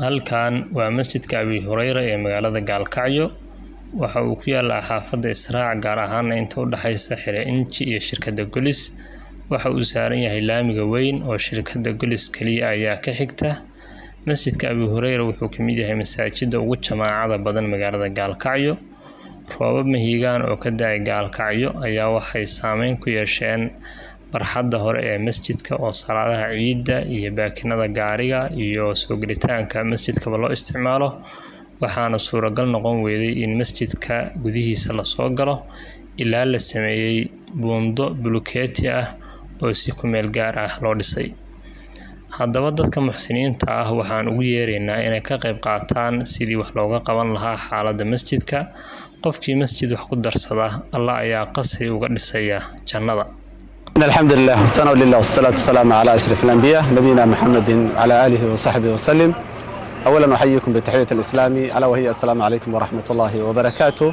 halkan waa masjidka Abi Hurayra ee magaalada Gaalkacyo waxa uu ku yaalaa xaafadda Israac gaar ahaan inta u dhaxaysa Xire Inji iyo shirkadda Golis waxa uu saaran yahay laamiga weyn oo shirkadda Golis kaliya ayaa ka xigta masjidka Abi Hurayra wuxuu ka mid yahay masaajidda ugu jamaacada badan magaalada Gaalkacyo roobab mahiigaan oo ka daay Gaalkacyo ayaa waxay saameyn ku yeesheen barxadda hore ee masjidka oo salaadaha ciidda iyo baakinada gaariga iyo soo gelitaanka masjidka loo isticmaalo waxaana suuragal noqon weeday in masjidka gudihiisa la soo galo ilaa la sameeyay buundo bulukeeti ah oo si ku meel gaar ah loo dhisay haddaba dadka muxsiniinta ah waxaan ugu yeeraynaa inay ka qayb qaataan sidii wax looga qaban lahaa xaaladda masjidka qofkii masjid wax ku darsada Allah ayaa qasri uga dhisaya jannada الحمد لله والثناء لله والصلاة والسلام على أشرف الأنبياء نبينا محمد وعلى آله وصحبه وسلم أولا أحييكم بالتحية الإسلامي ألا وهي السلام عليكم ورحمة الله وبركاته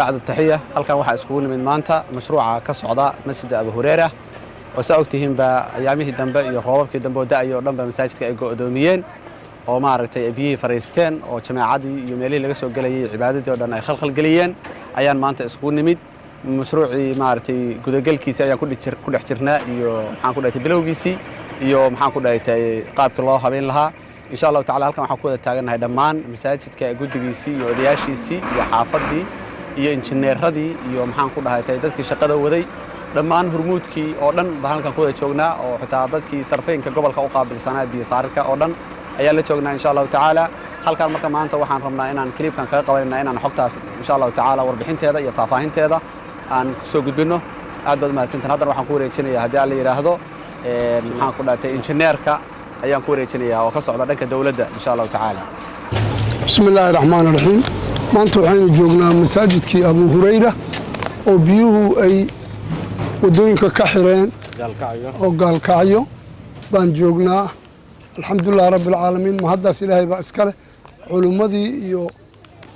بعد التحية هل كان واحد اسكون من مانتا مشروع كصعداء مسجد أبو هريرة وسأكتهم بأيامه الدنباء يخوض كدنباء داعي ودنباء مساجد كأقدوميين ومعركة أبيه فريستين وجماعادي يوميلي لقصوا قلي عبادتي ودنا خلق القليين أيام مانتا اسكون نميد مشروعي مارتي gudagalkiisa ayaan ku dhex jirnaa iyo maxaan ku dhahay bilowgiisii iyo maxaan ku dhahay qaabka loo habeyn lahaa insha Allah taala halkan waxaan ku wada taaganahay dhammaan masaajidka gudigiisii iyo odayaashiisii iyo xaafadii iyo injineeradii iyo maxaan ku dhahay dadkii shaqada waday dhammaan hurmuudkii oo dhan baan halkan ku wada joognaa oo xitaa dadkii sarfeenka gobolka u qaabilsanaa biyo saarka oo dhan ayaa la joognaa insha Allah taala halkan marka maanta waxaan rabnaa inaan clipkan kaga qabanayna inaan xogtaas insha Allah taala warbixinteeda iyo faahfaahinteeda aan soo gudbino aad baad mahadsantahay haddana waxaan ku wareejinayaa haddii aan la yiraahdo maxaan ku dhaatay injineerka ayaan ku wareejinayaa oo ka socda dhanka dawladda insha Allah taala bismillaahir rahmaanir rahiim maanta waxaan joognaa masaajidkii Abu Hurayra oo biyuhu ay wadooyinka ka xireen Gaalkacyo baan joognaa alxamdulillah rabbil caalamiin ma haddaas ilaahay baa iska leh culimadii iyo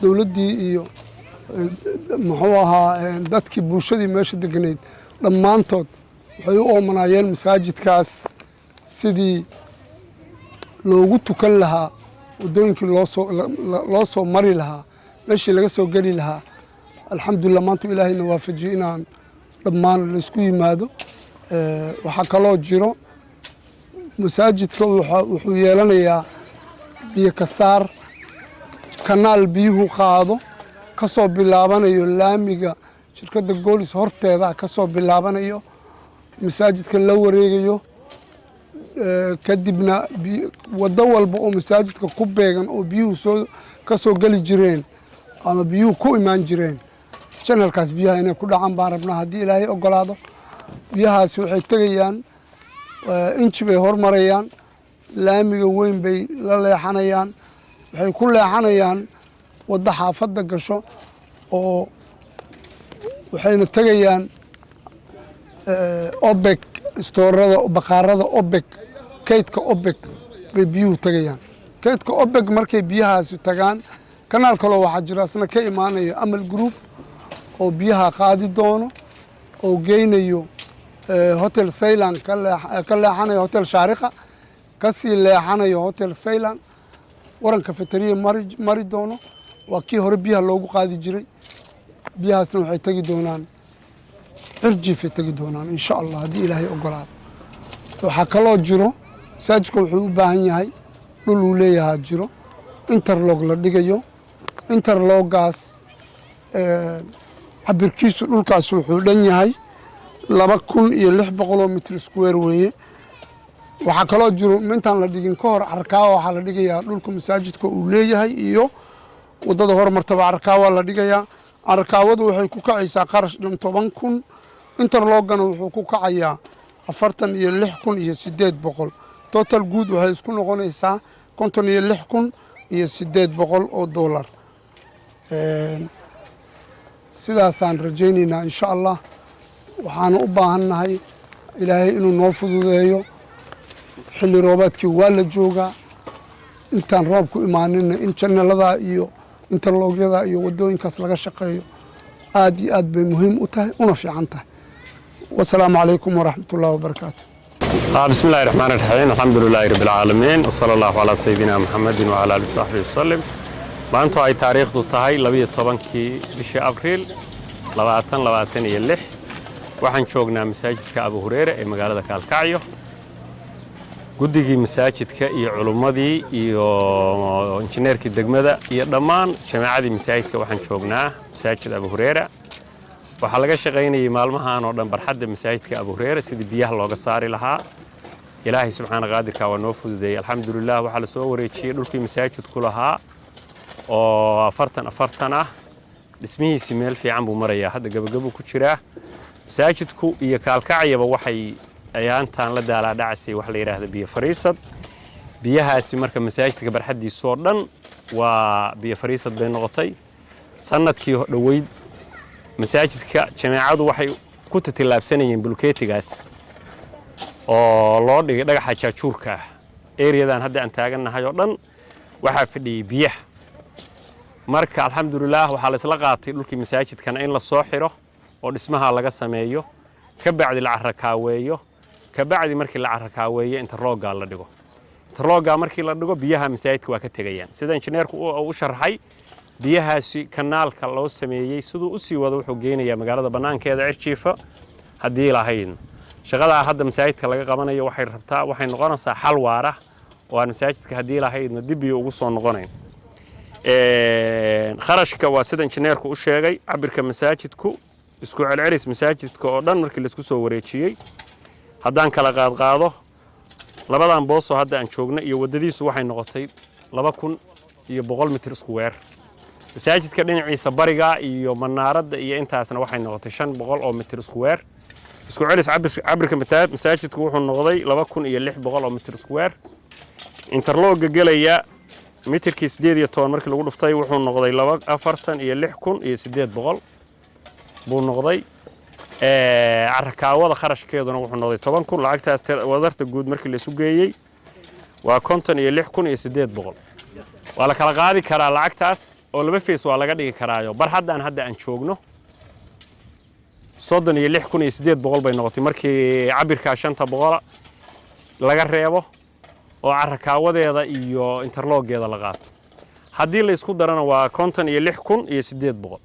dawladdii iyo muxuu ahaa dadkii bulshadii meesha deganayd dhammaantood waxay u oomanaayeen masaajidkaas sidii loogu tukan lahaa wadooyinkii loo soo mari lahaa meeshii laga soo geli lahaa alxamdulillah maanta ilaahayna waafajiyey inaan dhammaan laysku yimaado waxaa kaloo jiro masaajidka wuxuu yeelanayaa biyo ka saar kanaal biyuhu qaado ka soo bilaabanayo laamiga shirkadda Golis horteeda ka soo bilaabanayo masaajidka la wareegayo kadibna wada walba oo masaajidka ku beegan oo biyuhu ka soo gali jireen ama biyuhu ku imaan jireen channelkaas biyaha inay ku dhacaan baan rabnaa haddii ilaahay ogolaado biyahaasi waxay tagayaan inji bay hormarayaan laamiga weyn bay la leexanayaan waxay ku leexanayaan wadda xaafadda gasho oo waxayna tagayaan OPEC stoorada baqaarada OPEC kaydka OPEC bay biyuhu tagayaan kaydka OPEC markay biyahaasi tagaan kanaal kale waxaa jira asna ka imaanaya Amal Group oo biyaha qaadi doono oo geynayo Hotel Ceylan ka leexanayo Hotel Shaariqa ka sii leexanayo Hotel Ceylan waranka fitariye mari doono waa kii hore biyaha loogu qaadi jiray biyahaasna waxay tagi doonaan cirjiifay tagi doonaan insha Allah haddii ilaahay ogolaado waxaa kaloo jiro masaajidka wuxuu u baahan yahay dhul uu leeyahay jiro interlog la dhigayo interloggaas cabirkiisu dhulkaas wuxuu dhan yahay 2600 mitir square weeye waxaa kaloo jiro intaan la dhigin ka hor Arkaawa waxaa la dhigayaa dhulka masaajidka uu leeyahay iyo wadada horumartaba Arkaawa la dhigayaa Arkaawadu waxay ku kacaysaa qarash dhan 10,000 interloggana wuxuu ku kacayaa 46,800 total guud waxay isku noqonaysaa 56,800 oo dollar sidaasaan rajaynaynaa insha Allah waxaana u baahannahay ilaahay inuu noo fududeeyo xilli roobaadkii waa la joogaa intaan roob ku imaanin in channelada iyo interlogyada iyo wadooyinkaas laga shaqeeyo aad iyo aad bay muhiim u tahay una fiican tahay wassalaamu calaykum waraxmatullaahi wabarakaatuh بسم الله الرحمن الرحيم الحمد لله رب العالمين وصلى الله على سيدنا محمد وعلى آله وصحبه وسلم. maanta ay taariikhdu tahay 12kii bishii Abriil 2026 waxaan joognaa masaajidka Abu Hurayra ee magaalada Kalkacyo. guddigii masaajidka iyo culimadii iyo injineerkii degmada iyo dhammaan jamaacadii masaajidka waxaan joognaa masaajid Abu Hurayra. waxaa laga shaqeynayay maalmahan oo dhan barxadda masaajidka Abu Hurayra sidii biyaha looga saari lahaa. ilaahay subxaana qaadirka waa noo fududeeyay alxamdulillaah. waxaa la soo wareejiyay dhulkii masaajidku lahaa oo 40 ah. dhismihiisi meel fiican buu marayaa, hadda gabagabo ku jiraa. masaajidku iyo Kalkacyaba waxay ayaantan la daalaa dhacay wax la yiraahdo biyo fariisad. biyahaasi marka masaajidka barxadiisa oo dhan waa biyo fariisad bay noqotay. sanadkii dhaweyd masaajidka jamaacadu waxay ku tilaabsanayeen bulkeetigaas oo loo dhigay dhagaxa jaajuurka ereyadan hadda aan taaganahay oo dhan waxa fadhiyay biyaha. marka alxamdulillaah waxaa la isla qaatay dhulkii masaajidkana in la soo xiro oo dhismaha laga sameeyo, ka bacdi la carrakaaweeyo, ka bacdi markii la carrakaaweeyo interlooga la dhigo. interlooga markii la dhigo biyaha masaajidka waa ka tagayaan sida injineerku uu sharxay. biyahaasi kanaalka loo sameeyay sidoo u sii wado wuxuu geenayaa magaalada banaankeeda Cirjiifa hadii lahayn. shaqada hadda masaajidka laga qabanayo waxay noqonaysaa xal waara oo aan masaajidka hadii lahayn dib ugu soo noqonayn. kharashka waa sida injineerku u sheegay. cabirka masaajidku isku celcelis masaajidka oo dhan markii la isku soo wareejiyay haddaan kala qaado labadan boos oo hadda aan joogna iyo wadadiisu waxay noqotay 2100 mitir square. masaajidka dhinaciisa bariga iyo manaaradda iyo intaasna waxay noqotay 500 oo mitir square. isku celis cabirka masaajidku wuxuu noqday 2600 oo mitir square. interlooga galaya mitirkii 18 markii lagu dhuftay wuxuu noqday 46800 buu noqday. carrakaawada kharashkeeduna wuxuu noqday 10000. lacagtaas wadarta guud markii la isu geeyay waa 56800. waa la kala qaadi karaa lacagtaas oo laba fees waa laga dhigi karaayo. barxaddan hadda aan joogno 36800 bay noqotay markii cabirka 500 laga reebo oo carrakaawadeeda iyo interloogeeda la qaato. haddii la isku darana waa 56800.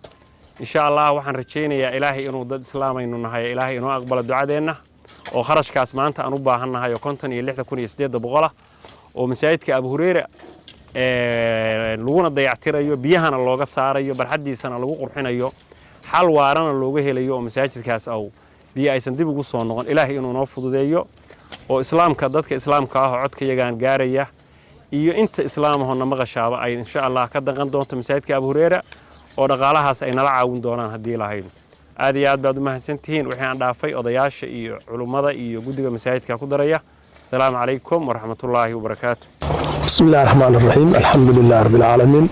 insha Allah waxaan rajaynayaa ilaahay inuu dad islaamaynu nahay, ilaahay inuu aqbalo ducadeena oo kharashkaas maanta aan u baahannahay 56800 oo masaajidka Abu Hurayra laguna dayactirayo, biyahana looga saarayo, barxadiisana lagu qurxinayo, xal waarana looga helayo oo masaajidkaas biyo aysan dib ugu soo noqon. ilaahay inuu noo fududeeyo oo islaamka dadka islaamka ah codka yagaan gaaraya iyo inta islaamahona maqashaaba ay insha Allah ka daqan doonto masaajidka Abu Hurayra oo dhaqaalahaas ay nala caawin doonaan hadii lahayn. aad iyo aad baad u mahadsantihiin. wixii aan dhaafay odayaasha iyo culimada iyo guddiga masaajidka ku daraya. السلام عليكم ورحمة الله وبركاته. بسم الله الرحمن الرحيم الحمد لله رب العالمين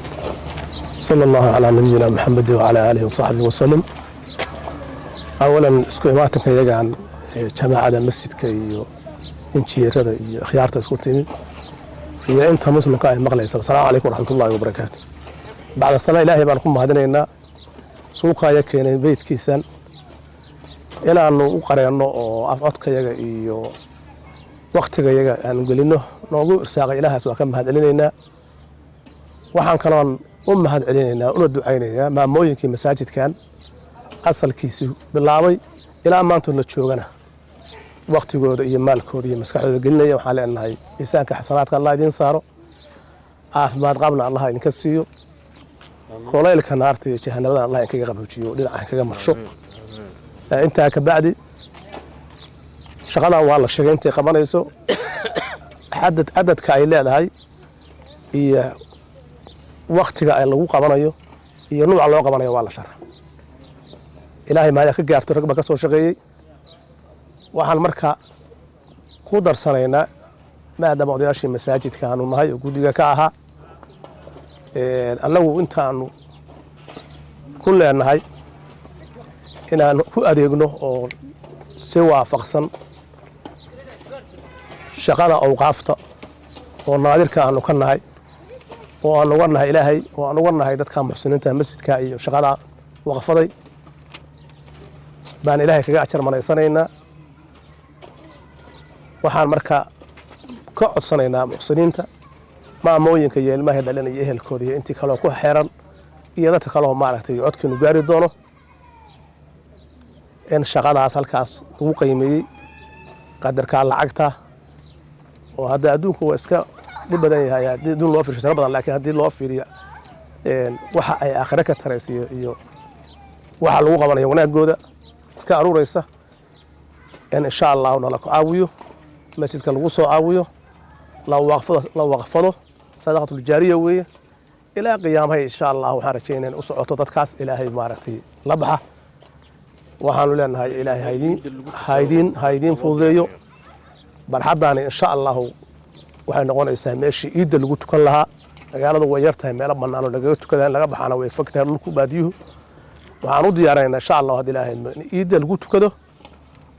صلى الله على نبينا محمد وعلى آله وصحبه وسلم. أولا اسكو إماتك يجعل جماعة المسجد كي إنشير هذا خيارته اسكو تيمي هي أنت مسلم كاي مغلى. السلام عليكم ورحمة الله وبركاته. بعد الصلاة إلهي بانكم هذين سوق يكين بيت كيسان إلى أنه قرينا أفعتك يجا waqtiga yaga aan galino noogu irsaaqay ilaahaas waa ka mahad celinaynaa. waxaan kaloon u mahad celinaynaa una ducaynaynaa maamooyinkii masaajidkan asalkiisu bilaabay ilaa maanta la joogana waqtigooda iyo maalkooda iyo maskaxdooda gelinaya. waxaan leenahay miisaanka xasanaadka Allah idin saaro, caafimaad qabna Allah idinka siiyo, kulaylka naarta iyo jahannamada Allah idinkaga qaboojiyo, dhinaca kaga marsho. intaa ka bacdi shaqadan waa la sheegay intay qabanayso cadadka ay leedahay iyo waqtiga ay lagu qabanayo iyo nooca loo qabanayo waa la sharax. ilaahay ma ka gaarto rag ba ka soo shaqeeyay. waxaan marka ku darsanaynaa maadaama odayaashii masaajidka aanu nahay oo guddiga ka ahaa annagu intaanu ku leenahay inaan ku adeegno oo si waafaqsan shaqada awqaafta oo naadirka aanu ka nahay oo aan uga nahay ilaahay oo aan uga nahay dadka muxsiniinta masjidka iyo shaqada waqfaday baan ilaahay kaga ajar malaysanaynaa. waxaan marka ka codsanaynaa muxsiniinta maamooyinka iyo ilmaha dhalinaya ehelkooda iyo intii kaloo ku xeeran iyo dadka kaloo maaragtay codkeenu gaari doono in shaqadaas halkaas lagu qiimeeyey qadarkaa lacagta oo hadda adduunku waa iska dhib badan yahay haddii adduun loo fiiriyo tiro badan laakiin haddii loo fiiriyo waxa ay aakhire ka taraysiyo iyo waxa lagu qabanayo wanaagooda iska aruuraysa in insha allahu nala ku caawiyo masjidka lagu soo caawiyo la waqfado sadaqatul jaariya weeye ilaa qiyaamahay insha allah waxaan rajaynayn u socoto dadkaas ilaahay maaragtay la baxa waxaanu leenahay ilaahay haydiin fududeeyo barxaddaani insha allahu waxay noqonaysaa meeshii ciidda lagu tukan lahaa magaaladu way yar tahay meelo bannaan oo lagaga tukada in laga baxaana way fog tahay dhulku baadiyuhu waxaan u diyaarinaynaa insha allahu haddii ilaahay in ciidda lagu tukado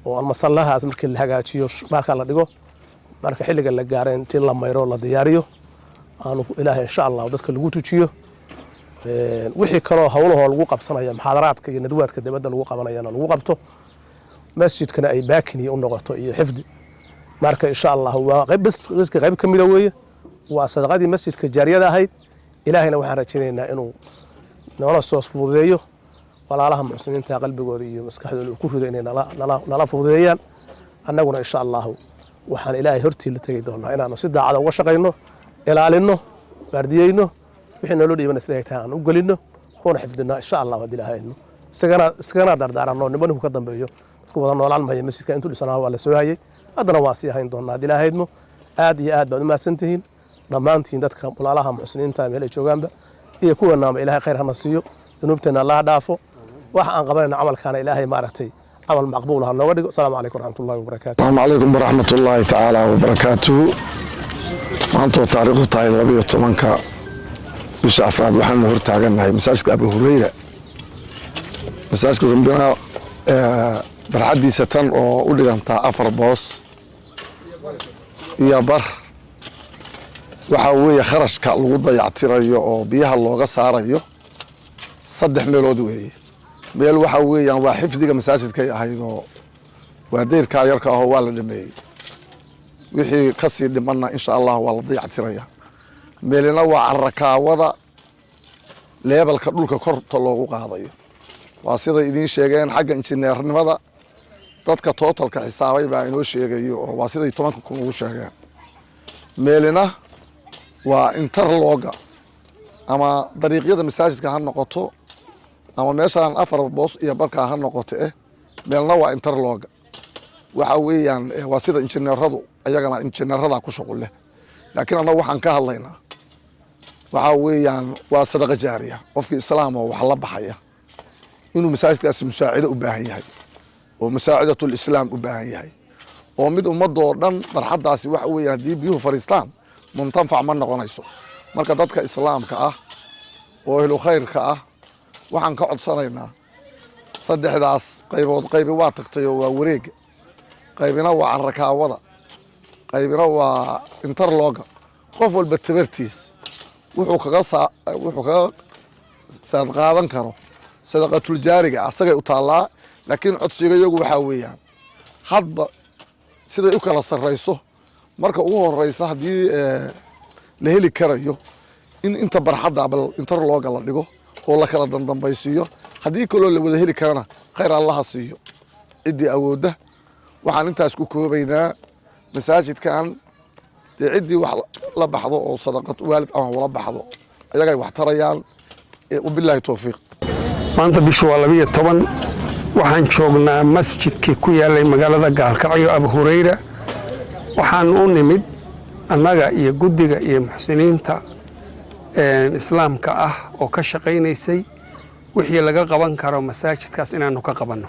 oo masallahaas markii la hagaajiyo marka la dhigo marka xilliga la gaaro intii la mayro la diyaariyo aanu ilaahay insha allahu dadka lagu tujiyo wixii kaloo hawlahoo lagu qabsanaya muxaadaraadka iyo nadwaadka dibadda lagu qabanayana lagu qabto masjidkana ay baakiniya u noqoto iyo xifdi marka insha allahu waa qayb ka mida weeye waa sadaqadii masjidka jaariyada ahayd ilaahayna waxaan rajaynaynaa inuu noola soo fududeeyo walaalaha muxsiniinta qalbigooda iyo maskaxdooda ku rido inay nala fududeeyaan annaguna insha allahu waxaan ilaahay hortii la tegi doonaa inaanu si daacada uga shaqayno ilaalino baardiyeyno wixii naloo dhiibana sida ay tahay aan u gelino kuna xifdino insha allahu haddii ilaahayno isagana dardaaranno nimanku ka dambeeyo dadku wada noolaan mahaya masjidka intuu dhisanaa waa la soo hayay haddana waa sii hayn doonaa haddii ilaahayno aad iyo aad baad u mahadsantihiin dhammaantiin dadka walaalaha muxsiniinta meel ay joogaanba iyo kuwanaama ilaahay khayr hana siiyo dunuubteena allaha dhaafo waxa aan qabanayna camalkaana ilaahay maaragtay camal maqbuul ha nooga dhigo asalaamu calaykum waraxmatullahi wabarakaatu asalaamu calaykum waraxmatullaahi tacaala wabarakaatuhu maantoo taariikhdu tahay 12 bisha afraad waxaanu hor taagannahay masaajidka abu hurayra masaajidka dambena barxaddiisa tan oo u dhigantaa 4 boos iyo bar waxaa weeye kharashka lagu dayactirayo oo biyaha looga saarayo 3 meelood weeye meel waxa weeyaan waa xifdiga masaajidkay ahayd oo waa deyrkaa yarka ahoo waa la dhameeyey wixii ka sii dhimanna insha allah waa la dayactiraya meelina waa carrakaawada leebalka dhulka korta loogu qaadayo waa siday idiin sheegeen xagga injineernimada dadka tootalka xisaabay baa inoo sheegayo oo waa siday 10 kun ugu sheegeen meelina waa interlooga ama dariiqyada masaajidka ha noqoto ama meeshaan 4 boos iyo barkaa ha noqoto meelna waa interlooga waxa weeyaan waa sida injineeradu ayagana injineerada ku shaqo leh laakiin annagu waxaan ka hadlaynaa waxa weeyaan waa sadaqa jaariya qofkii islaam oo wax la baxaya inuu masaajidkaasi musaacido u baahan yahay oo musaacidatul islaam u baahan yahay oo mid ummadoo dhan barxaddaasi waxa weeyaan haddii biyuhu fariistaan muntanfac ma noqonayso marka dadka islaamka ah oo ehlu khayrka ah waxaan ka codsanaynaa 3daas qaybood qaybi waa tagtay oo waa wareega qaybina waa carrakaawada qaybina waa interlooga qof walba tabartiis wuxuu kaga saad qaadan karo sadaqatul jaariga asagay u taallaa laakiin codsiga iyagu waxaa weeyaan hadba siday u kala sarrayso marka ugu horraysa haddii la heli karayo in inta barxadda bal interlooga la dhigo oo la kala dandambaysiiyo haddii kaloo la wada heli karana khayr allaha siiyo ciddii awoodda waxaan intaas ku koobaynaa masaajidkan dee ciddii wax la baxdo oo sadaqad waalid ama wala baxdo ayagay wax tarayaan wabilaahi towfiiq maanta bishu waa 12 waxaan joognaa masjidkii ku yaalay magaalada gaalkacyo abu hurayra waxaan u nimid annaga iyo guddiga iyo muxsiniinta islaamka ah oo ka shaqaynaysay wixii laga qaban karo masaajidkaas inaanu ka qabanno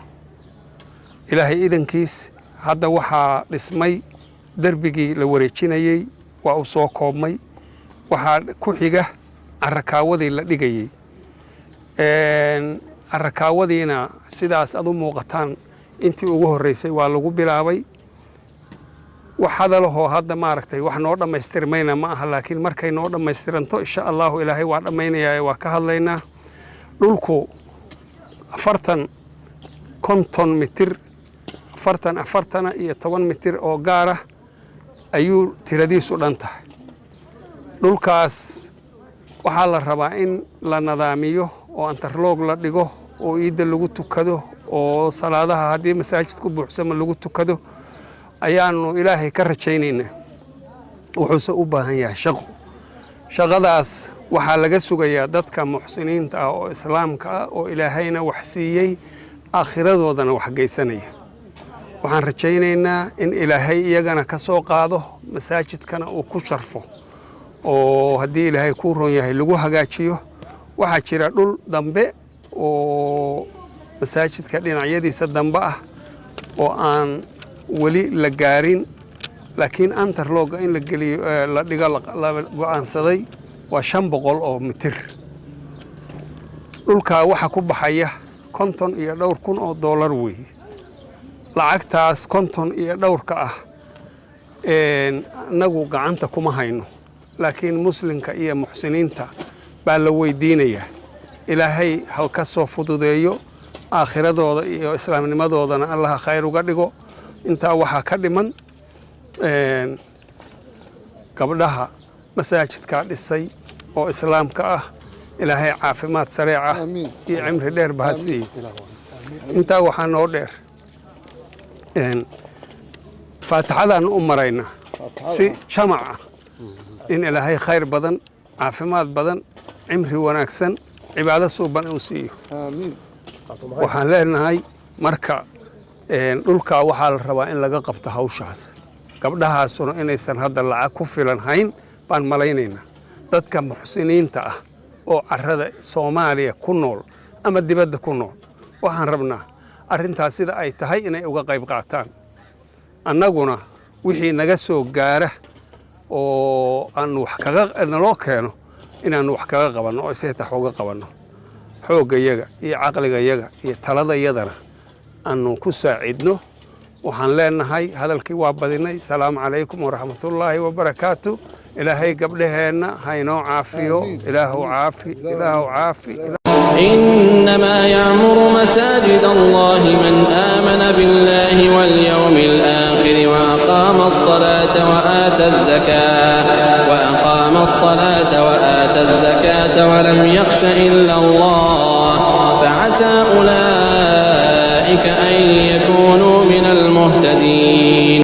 ilaahay idankiis hadda waxaa dhismay darbigii la wareejinayey waa u soo koobmay waxaa ku xiga carrakaawadii la dhigayey carrakaawadiina sidaas ad u muuqataan intii ugu horreysay waa lagu bilaabay wax hadalahoo hadda maaragtay wax noo dhammaystirmayna ma aha laakiin markay noo dhammaystiranto insha allahu ilaahay waa dhammaynayaa waa ka hadlaynaa dhulku 50 mitir 40 iyo 10 mitir oo gaara ayuu tiradiisu dhan tahay. dhulkaas waxaa la rabaa in la nadaamiyo oo antarloog la dhigo oo ciidda lagu tukado oo salaadaha haddii masaajidku buuxsama lagu tukado ayaanu ilaahay ka rajaynaynaa. wuxuuse u baahan yahay shaqo. shaqadaas waxaa laga sugayaa dadka muxsiniinta ah oo islaamka ah oo ilaahayna wax siiyey aakhiradoodana wax geysanaya. waxaan rajaynaynaa in ilaahay iyagana ka soo qaado masaajidkana uu ku sharfo oo haddii ilaahay kuu ron yahay lagu hagaajiyo. waxaa jira dhul dambe oo masaajidka dhinacyadiisa dambe ah oo aan weli la gaarin, laakiin antarlooga in la geliyo la dhigo la go'aansaday waa 500 oo mitir. dhulkaa waxa ku baxaya 50 iyo dhowr kun oo dollar weeye. lacagtaas 50 iyo dhowrka ah anagu gacanta kuma hayno, laakiin muslimka iyo muxsiniinta baa la weydiinayaa. ilaahay ha ka soo fududeeyo aakhiradooda iyo islaamnimadoodana allaha khayr uga dhigo. intaa waxaa ka dhiman gabdhaha masaajidka dhisay oo islaamka ah ilaahay caafimaad sareec ah iyo cimri dheer baa siiyo. intaa waxaa noo dheer faataxadaan u marayna si jamaca in ilaahay khayr badan, caafimaad badan, cimri wanaagsan, cibaado suuban uu siiyo. waxaan leenahay marka dhulka waxaa la rabaa in laga qabto hawshaas. gabdhahaasuna inaysan hadda lacag ku filan hayn baan malaynaynaa. dadka muxsiniinta ah oo carrada Soomaaliya ku nool ama dibadda ku nool waxaan rabnaa arrintaas sida ay tahay inay uga qayb qaataan. annaguna wixii naga soo gaara oo aan wax kaga naloo keeno inaan wax kaga qabanno oo isay tax uga qabanno. xooggayaga iyo caqligayaga iyo taladayadana aanu ku saacidno. waxaan leenahay hadalkii waa badinay. salaamu calaykum waraxmatullaahi wabarakaatu. ilaahay gabdhaheenna haynoo caafiyo. ilaahu caafi, ilaahu caafi. إنما يعمر مساجد الله من آمن بالله واليوم الآخر وأقام الصلاة وآتى الزكاة ولم يخش إلا الله فعسى أولئك أن يكونوا من المهتدين.